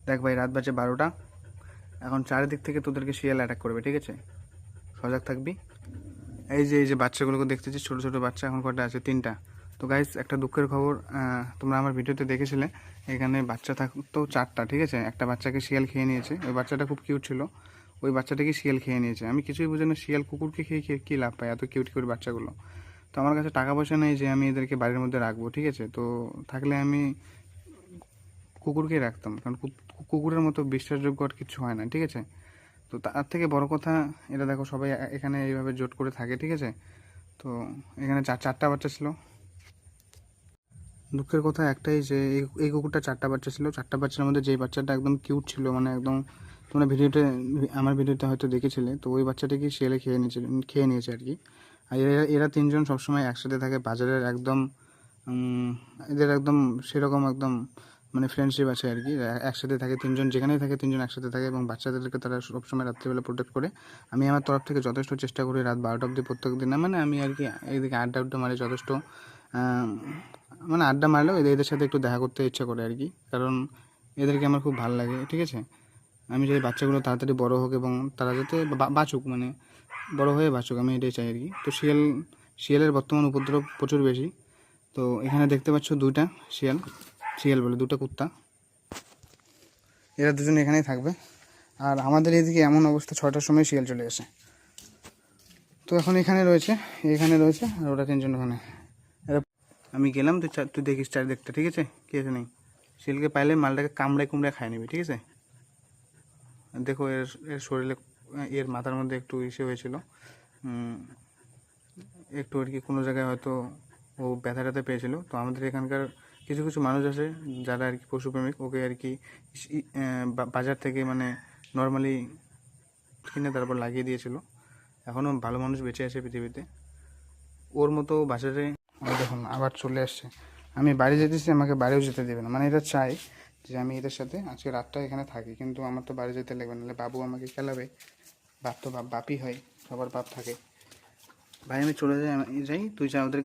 দেখ ভাই, রাত বাজে 12টা। এখন চারিদিক থেকে তোদেরকে শিয়াল অ্যাটাক করবে, ঠিক আছে? সজাগ থাকবি। এই যে বাচ্চাগুলোকে দেখতেছিস, ছোটো ছোটো বাচ্চা, এখন কটা আছে? 3টা। তো গাইস, একটা দুঃখের খবর, তোমরা আমার ভিডিওতে দেখেছিলে, এখানে বাচ্চা থাকতো 4টা, ঠিক আছে? একটা বাচ্চাকে শিয়াল খেয়ে নিয়েছে। ওই বাচ্চাটা খুব কিউট ছিল, ওই বাচ্চাটাকে শিয়াল খেয়ে নিয়েছে। আমি কিছুই বুঝি না, শিয়াল কুকুরকে খেয়ে খেয়ে কী লাভ পায় এত কিউট কিউট বাচ্চাগুলো। তো আমার কাছে টাকা পয়সা নেই যে আমি এদেরকে বাড়ির মধ্যে রাখবো, ঠিক আছে? তো থাকলে আমি কুকুরকেই রাখতাম, কারণ কুকুরের মতো বিশ্বাসযোগ্য আর কিছু হয় না, ঠিক আছে? তো তার থেকে বড় কথা, এটা দেখো সবাই এখানে এইভাবে জোট করে থাকে, ঠিক আছে? তো এখানে চারটা বাচ্চা ছিল। দুঃখের কথা একটাই যে এই কুকুরটা 4টা বাচ্চা ছিল। 4টা বাচ্চার মধ্যে যেই বাচ্চাটা একদম কিউট ছিল, মানে একদম, তোমরা আমার ভিডিওতে হয়তো দেখেছিলে, তো ওই বাচ্চাটাকে শিয়ালে খেয়ে নিয়েছে আর কি। আর এরা 3জন সবসময় একসাথে থাকে বাজারের একদম, এদের একদম সেরকম একদম মানে ফ্রেন্ডশিপ আছে আর কি। একসাথে থাকে 3জন, যেখানেই থাকে 3জন একসাথে থাকে, এবং বাচ্চাদেরকে তারা সবসময় রাত্রিবেলা প্রোটেক্ট করে। আমি আমার তরফ থেকে যথেষ্ট চেষ্টা করি রাত 12টা অবধি প্রত্যেক দিন, না মানে আমি আর কি এইদিকে আড্ডা মারি যথেষ্ট, মানে আড্ডা মারলেও এদের সাথে একটু দেখা করতে ইচ্ছা করে আর কি, কারণ এদেরকে আমার খুব ভালো লাগে, ঠিক আছে? আমি চাই বাচ্চাগুলো তাড়াতাড়ি বড় হোক এবং তারা যাতে বাঁচুক, মানে বড় হয়ে বাঁচুক, আমি এটাই চাই আর কি। তো শিয়ালের বর্তমান উপদ্রব প্রচুর বেশি। তো এখানে দেখতে পাচ্ছ 2টা শিয়াল বলে 2টা কুত্তা, এরা দুজন এখানেই থাকবে। আর আমাদের এদিকে এমন অবস্থা, 6টার সময় শিয়াল চলে আসে। তো এখন এখানে রয়েছে আর ওরা 3জন ওখানে। এরা, আমি গেলাম, তুই দেখিস চারিদিকটা, ঠিক আছে? কি আছে নেই। শিয়ালকে পাইলে মালটাকে কামড়ায় খায় নিবি, ঠিক আছে? দেখো এর এর শরীরে, এর মাথার মধ্যে একটু ইসে হয়েছিল, একটু আর কি কোনো জায়গায় হয়তো ও ব্যথা ট্যাথা পেয়েছিল। তো আমাদের এখানকার কিছু কিছু মানুষ আছে যারা আর কি পশুপ্রেমিক, ওকে আর কি বাজার থেকে মানে নর্মালি কিনে তারপর লাগিয়ে দিয়েছিল। এখনও ভালো মানুষ বেঁচে আছে পৃথিবীতে, ওর মতো বাজারে। দেখুন আবার চলে আসছে। আমি বাড়ি যেতেছি, আমাকে বাড়িও যেতে দেবে না, মানে এটা চাই যে আমি এদের সাথে আজকে রাতটা এখানে থাকি, কিন্তু আমার তো বাড়ি যেতে লাগবে, নাহলে বাবু আমাকে খেলাবে। বাপ তো বাপই হয়, সবার বাপ থাকে। ভাই আমি চলে যাই, তুই যা ওদের